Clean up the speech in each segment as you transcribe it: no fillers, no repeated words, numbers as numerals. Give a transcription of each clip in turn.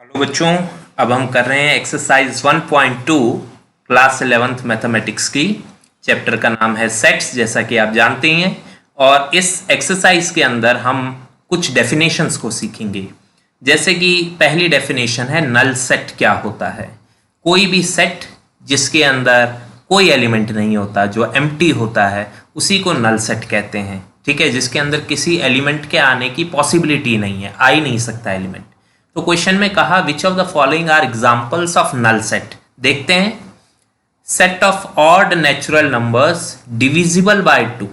Hello बच्चों, अब हम कर रहे हैं एक्सरसाइज 1.2 क्लास 11th मैथमेटिक्स की। चैप्टर का नाम है सेट्स, जैसा कि आप जानते हैं। और इस एक्सरसाइज के अंदर हम कुछ डेफिनेशंस को सीखेंगे। जैसे कि पहली डेफिनेशन है नल सेट क्या होता है। कोई भी सेट जिसके अंदर कोई एलिमेंट नहीं होता, जो एम्प्टी होता है, उसी को नल सेट कहते हैं। ठीक है, जिसके अंदर किसी एलिमेंट के आने की पॉसिबिलिटी नहीं है, आ ही नहीं सकता एलिमेंट। तो क्वेश्चन में कहा which of the following are examples of null set. देखते हैं। Set of odd natural numbers divisible by 2।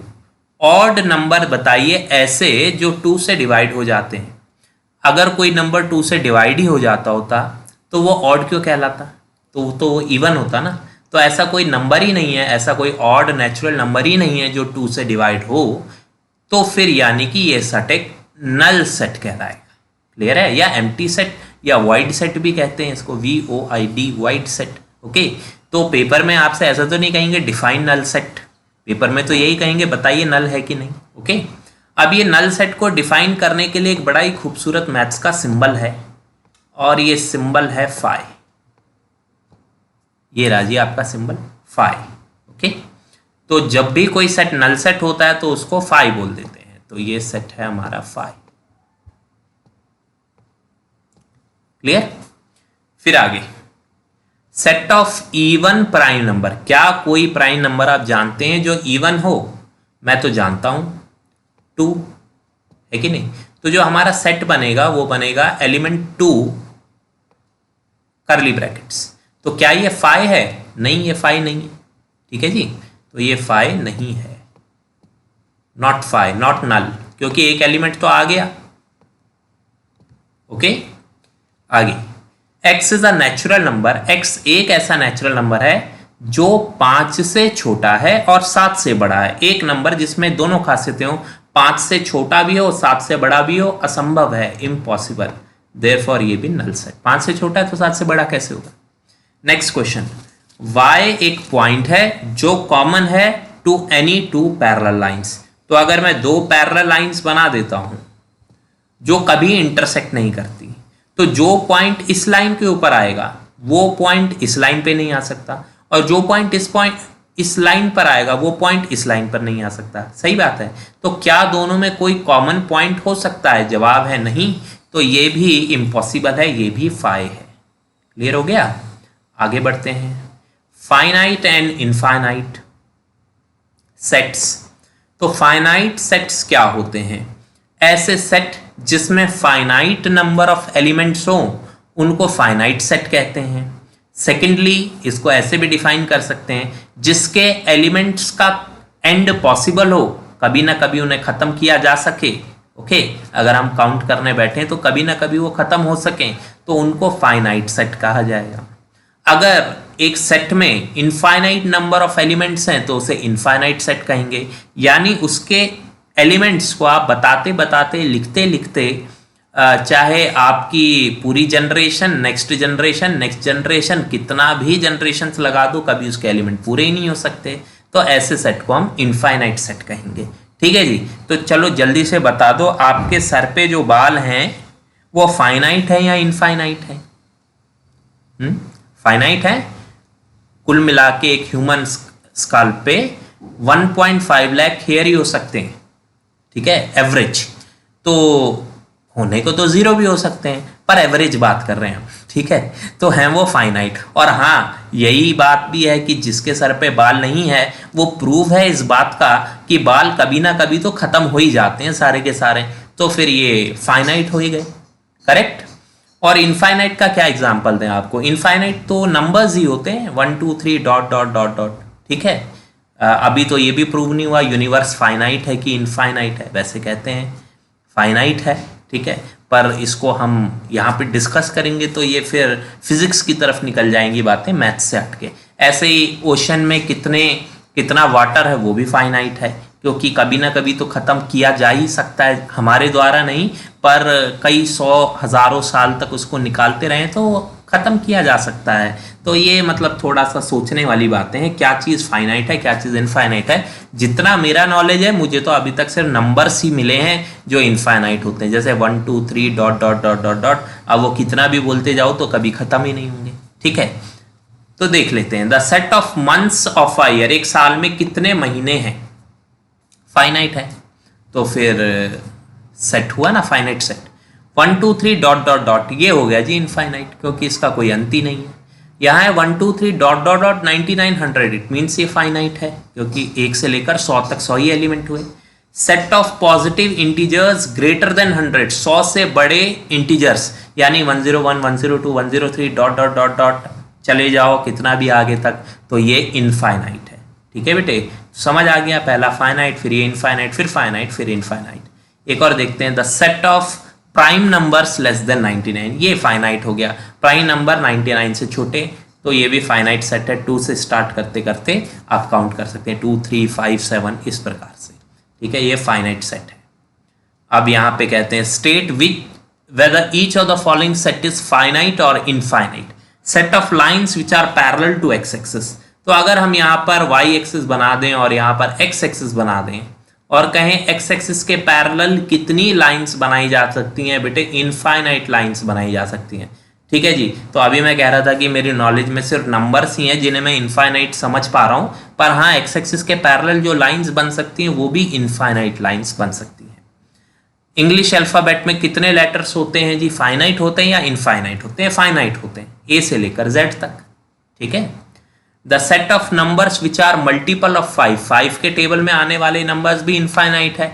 Odd number बताइए ऐसे जो 2 से डिवाइड हो जाते हैं। अगर कोई नंबर 2 से डिवाइड ही हो जाता होता तो वो ऑड क्यों कहलाता? तो वो इवन होता ना। तो ऐसा कोई नंबर ही नहीं है, ऐसा कोई ऑड नेचुरल नंबर ही नहीं है जो 2 से डिवाइड हो। तो फिर यानी कि ये सेट एक नल सेट कहलाएगा। क्लियर है? या एम्प्टी सेट या वाइड सेट भी कहते हैं इसको, VOID, वाइड सेट। ओके, तो पेपर में आपसे ऐसा तो नहीं कहेंगे डिफाइन नल सेट। पेपर में तो यही कहेंगे बताइए नल है कि नहीं। ओके, अब ये नल सेट को डिफाइन करने के लिए एक बड़ा ही खूबसूरत मैथ्स का सिंबल है, और ये सिंबल है फाई। ये राजी आपका सिंबल फाई। ओके, तो जब भी कोई सेट नल सेट होता है तो उसको फाई बोल देते हैं। तो ये सेट है हमारा फाई। क्लियर? फिर आगे set of even prime number. क्या कोई प्राइम नंबर आप जानते हैं जो इवन हो? मैं तो जानता हूं 2 है कि नहीं। तो जो हमारा सेट बनेगा वो बनेगा एलिमेंट 2 करली ब्रैकेट्स। तो क्या ये फाई है? नहीं, ये फाई नहीं है। ठीक है जी, तो ये फाई नहीं है, नॉट फाई, नॉट नल, क्योंकि एक एलिमेंट तो आ गया। ओके, आगे x is a natural number. x एक ऐसा नेचुरल नंबर है जो 5 से छोटा है और 7 से बड़ा है। एक नंबर जिसमें दोनों खासियतें हो, 5 से छोटा भी हो 7 से बड़ा भी हो, असंभव है, इम्पॉसिबल। देयरफॉर ये भी नल सेट। 5 से छोटा है तो 7 से बड़ा कैसे होगा? नेक्स्ट क्वेश्चन, y एक पॉइंट है जो कॉमन है टू एनी 2 पैरेलल लाइंस। तो अगर मैं 2 पैरेलल लाइंस बना देता हूं जो कभी इंटरसेक्ट नहीं करती, तो जो पॉइंट इस लाइन के ऊपर आएगा वो पॉइंट इस लाइन पे नहीं आ सकता, और जो पॉइंट इस लाइन पर आएगा वो पॉइंट इस लाइन पर नहीं आ सकता। सही बात है। तो क्या दोनों में कोई कॉमन पॉइंट हो सकता है? जवाब है नहीं। तो ये भी इम्पॉसिबल है, ये भी फाई है। क्लियर हो गया? आगे बढ़ते हैं। Finite and infinite sets. तो फाइनाइट सेट्स क्या होते हैं? ऐसे सेट जिसमें फाइनाइट नंबर ऑफ एलिमेंट्स हो उनको फाइनाइट सेट कहते हैं। सेकेंडली, इसको ऐसे भी डिफाइन कर सकते हैं जिसके एलिमेंट्स का एंड पॉसिबल हो, कभी ना कभी उन्हें खत्म किया जा सके। ओके, अगर हम काउंट करने बैठे तो कभी ना कभी वो खत्म हो सके, तो उनको फाइनाइट सेट कहा जाएगा। अगर एक सेट में इनफाइनाइट नंबर ऑफ एलिमेंट्स हैं तो उसे इनफाइनाइट सेट कहेंगे। यानी उसके एलिमेंट्स को आप बताते बताते, लिखते लिखते, चाहे आपकी पूरी जनरेशन, नेक्स्ट जनरेशन, कितना भी जनरेशन लगा दो, कभी उसके एलिमेंट पूरे ही नहीं हो सकते। तो ऐसे सेट को हम इनफाइनाइट सेट कहेंगे। ठीक है जी, तो चलो जल्दी से बता दो, आपके सर पे जो बाल हैं वो फाइनाइट है या इनफाइनाइट है? फाइनाइट है। कुल मिला के एक ह्यूमन स्कल्प पे 1.5 लाख हेयर ही हो सकते हैं। ठीक है, एवरेज। तो होने को तो 0 भी हो सकते हैं, पर एवरेज बात कर रहे हैं हम। ठीक है, तो हैं वो फाइनाइट। और हाँ, यही बात भी है कि जिसके सर पे बाल नहीं है वो प्रूव है इस बात का कि बाल कभी ना कभी तो खत्म हो ही जाते हैं सारे के सारे। तो फिर ये फाइनाइट हो ही गए। करेक्ट। और इनफाइनाइट का क्या एग्जाम्पल दें आपको? इनफाइनाइट तो नंबर्स ही होते हैं, 1 2 3 डॉट डॉट डॉट डॉट। ठीक है, अभी तो ये भी प्रूव नहीं हुआ यूनिवर्स फाइनाइट है कि इनफाइनाइट है। वैसे कहते हैं फाइनाइट है, ठीक है, पर इसको हम यहाँ पे डिस्कस करेंगे तो ये फिर फिजिक्स की तरफ निकल जाएंगी बातें, मैथ्स से हटके। ऐसे ही ओशन में कितना वाटर है वो भी फाइनाइट है, क्योंकि कभी ना कभी तो ख़त्म किया जा ही सकता है, हमारे द्वारा नहीं, पर कई 100 हज़ारों साल तक उसको निकालते रहें तो ख़त्म किया जा सकता है। तो ये मतलब थोड़ा सा सोचने वाली बातें हैं, क्या चीज़ फाइनाइट है क्या चीज़ इनफाइनाइट है। जितना मेरा नॉलेज है, मुझे तो अभी तक सिर्फ नंबर्स ही मिले हैं जो इनफाइनाइट होते हैं, जैसे 1 2 3 dot dot dot dot dot अब वो कितना भी बोलते जाओ तो कभी खत्म ही नहीं होंगे, ठीक है। तो देख लेते हैं, the set of months of a year, एक साल में कितने महीने हैं, फाइनाइट है, तो फिर सेट हुआ ना finite set. 1 2 3 dot dot dot, ये हो गया जी इनफाइनाइट, क्योंकि इसका कोई अंत ही नहीं है। यहाँ है 1 2 3 dot dot dot 9900, it means ये फाइनाइट है, क्योंकि 1 से लेकर 100 तक 100 ही एलिमेंट हुए। Set of positive integers greater than 100, 100 से बड़े इंटीजर्स, यानी 101 102 103 डॉट डॉट डॉट डॉट चले जाओ कितना भी आगे तक, तो ये इनफाइनाइट है, ठीक है बेटे। समझ आ गया, पहला फाइनाइट, फिर ये इनफाइनाइट, फिर फाइनाइट, फिर इनफाइनाइट। एक और देखते हैं, the set of prime numbers less than 99, ये फाइनाइट हो गया, प्राइम नंबर 99 से छोटे, तो ये भी फाइनाइट सेट है। 2 से स्टार्ट करते करते आप काउंट कर सकते हैं, 2 3 5 7 इस प्रकार से, ठीक है, ये फाइनाइट सेट है। अब यहाँ पे कहते हैं state which whether each of the following set is finite और infinite, set of lines which are parallel to X axis. तो अगर हम यहाँ पर वाई एक्सिस बना दें और यहाँ पर एक्स एक्सिस बना दें और कहें एक्स एक्सिस के पैरेलल कितनी लाइंस बनाई जा सकती हैं बेटे, इनफाइनाइट लाइंस बनाई जा सकती हैं, ठीक है जी। तो अभी मैं कह रहा था कि मेरी नॉलेज में सिर्फ नंबर्स ही हैं जिन्हें मैं इनफाइनाइट समझ पा रहा हूँ, पर हाँ एक्स एक्सिस के पैरेलल जो लाइंस बन सकती हैं वो भी इनफाइनाइट लाइंस बन सकती हैं। इंग्लिश अल्फ़ाबेट में कितने लेटर्स होते हैं जी, फाइनाइट होते हैं या इनफाइनाइट होते हैं, फाइनाइट होते हैं, ए से लेकर जेड तक, ठीक है। The set of numbers which are multiple of 5, 5 के टेबल में आने वाले नंबर्स भी इनफाइनाइट है,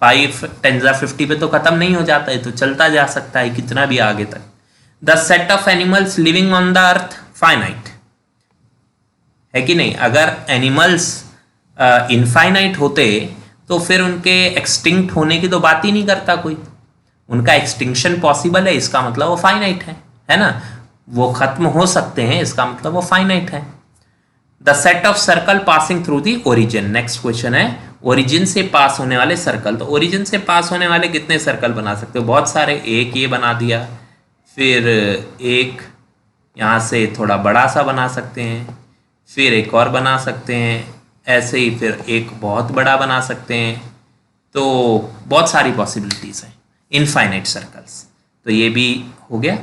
5 10 50 पे तो खत्म नहीं हो जाता है, तो चलता जा सकता है कितना भी आगे तक। The set of animals living on the earth, finite है कि नहीं। अगर एनिमल्स इनफाइनाइट होते तो फिर उनके एक्सटिंक्ट होने की तो बात ही नहीं करता कोई, उनका एक्सटिंक्शन पॉसिबल है, इसका मतलब वो फाइनाइट है ना, वो खत्म हो सकते हैं, इसका मतलब वो फाइनाइट है। The set of circle passing through the origin, next question है ओरिजिन से पास होने वाले सर्कल। तो ओरिजिन से पास होने वाले कितने सर्कल बना सकते हो, बहुत सारे, एक ये बना दिया, फिर एक यहाँ से थोड़ा बड़ा सा बना सकते हैं, फिर एक और बना सकते हैं, ऐसे ही फिर एक बहुत बड़ा बना सकते हैं, तो बहुत सारी पॉसिबिलिटीज़ हैं इनफाइनाइट सर्कल्स। तो ये भी हो गया।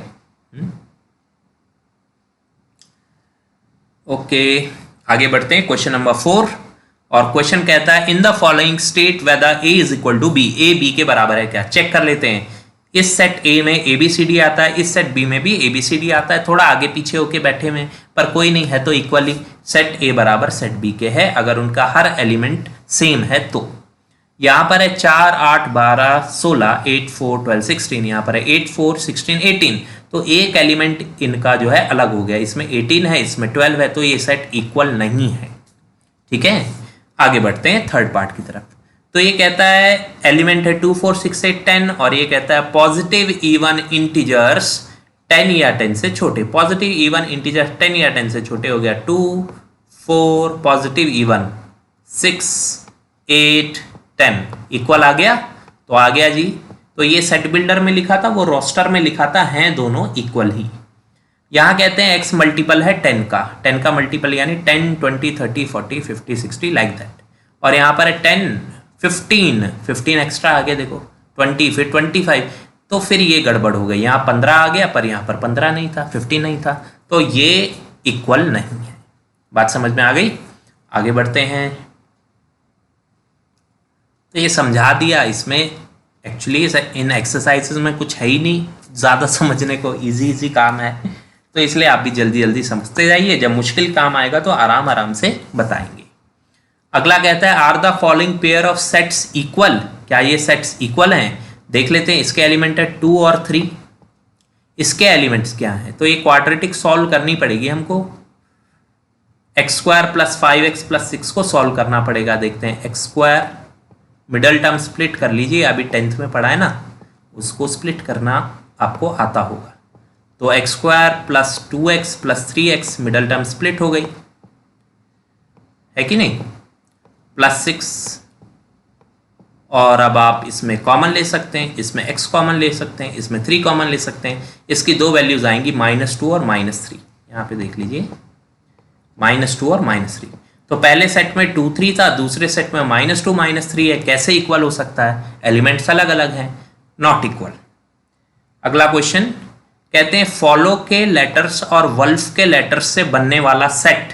ओके, आगे बढ़ते हैं क्वेश्चन नंबर 4, और क्वेश्चन कहता है in the following state whether A is equal to B, A B के बराबर है क्या, चेक कर लेते हैं। इस सेट ए में ए बी सी डी आता है, इस सेट बी में भी ए बी सी डी आता है, थोड़ा आगे पीछे होके बैठे हुए, पर कोई नहीं है तो इक्वली सेट ए बराबर सेट बी के है अगर उनका हर एलिमेंट सेम है तो। यहाँ पर है 4 8 12 16 8 4 12 16, यहाँ पर है 8 4 16 18, तो एक एलिमेंट इनका जो है अलग हो गया, इसमें 18 है इसमें 12 है, तो ये सेट इक्वल नहीं है, ठीक है। आगे बढ़ते हैं थर्ड पार्ट की तरफ। तो ये कहता है एलिमेंट है 2 4 6 8 10, और ये कहता है पॉजिटिव इवन इंटीजर्स 10 या 10 से छोटे, पॉजिटिव इवन इंटीजर 10 या 10 से छोटे हो गया 2 4, पॉजिटिव इवन 6 8 10 इक्वल आ गया, तो आ गया जी। तो ये सेट बिल्डर में लिखा था, वो रोस्टर में लिखा था, हैं दोनों इक्वल ही। यहाँ कहते हैं x मल्टीपल है 10 का मल्टीपल यानी 10 20 30 40 50 60 लाइक दैट, और यहाँ पर है 10 15 एक्स्ट्रा आ गया, देखो 20 फिर 25, तो फिर ये गड़बड़ हो गई, यहाँ 15 आ गया पर यहाँ पर 15 नहीं था, 15 नहीं था, तो ये इक्वल नहीं है। बात समझ में आ गई, आगे बढ़ते हैं। तो ये समझा दिया, इसमें एक्चुअली इन एक्सरसाइजेज में कुछ है ही नहीं ज़्यादा समझने को, इजी काम है, तो इसलिए आप भी जल्दी जल्दी समझते जाइए, जब मुश्किल काम आएगा तो आराम आराम से बताएंगे। अगला कहता है are the following pair of sets equal, क्या ये सेट्स इक्वल हैं, देख लेते हैं। इसके एलिमेंट है 2 और 3, इसके एलिमेंट्स क्या हैं, तो ये क्वाड्रेटिक सॉल्व करनी पड़ेगी हमको, x² + 5x + 6 को सॉल्व करना पड़ेगा। देखते हैं x² मिडल टर्म स्प्लिट कर लीजिए, अभी 10th में पढ़ा है ना, उसको स्प्लिट करना आपको आता होगा, तो x² + 2x + 3x middle term split हो गई, है कि नहीं, +6, और अब आप इसमें कॉमन ले सकते हैं, इसमें x कॉमन ले सकते हैं, इसमें 3 कॉमन ले सकते हैं, इसकी दो वैल्यूज आएंगी -2 और -3, यहाँ पे देख लीजिए -2 और -3, तो पहले सेट में 2 3 था, दूसरे सेट में -2 -3 है, कैसे इक्वल हो सकता है, एलिमेंट्स अलग अलग हैं, नॉट इक्वल। अगला क्वेश्चन, कहते हैं फॉलो के लेटर्स और वल्फ के लेटर्स से बनने वाला सेट,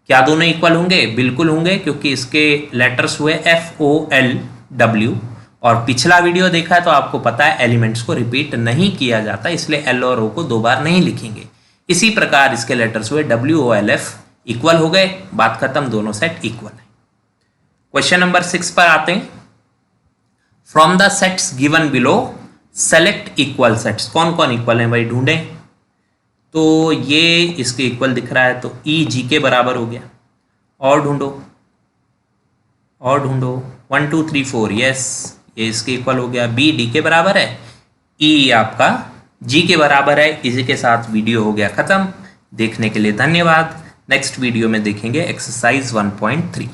क्या दोनों इक्वल होंगे? बिल्कुल होंगे, क्योंकि इसके लेटर्स हुए FOLW, और पिछला वीडियो देखा है तो आपको पता है एलिमेंट्स को रिपीट नहीं किया जाता, इसलिए L और O को दो बार नहीं लिखेंगे। इसी प्रकार इसके लेटर्स हुए WOLF, इक्वल हो गए, बात खत्म, दोनों सेट इक्वल है। क्वेश्चन नंबर 6 पर आते हैं। From the sets given below select equal sets. कौन कौन इक्वल है भाई, ढूंढें। तो ये इसके इक्वल दिख रहा है, तो E G के बराबर हो गया। और ढूंढो, और ढूंढो, 1 2 3 4, यस, ये इसके इक्वल हो गया। B D के बराबर है, E आपका G के बराबर है। इसी के साथ वीडियो हो गया खत्म। देखने के लिए धन्यवाद। नेक्स्ट वीडियो में देखेंगे एक्सरसाइज 1.3।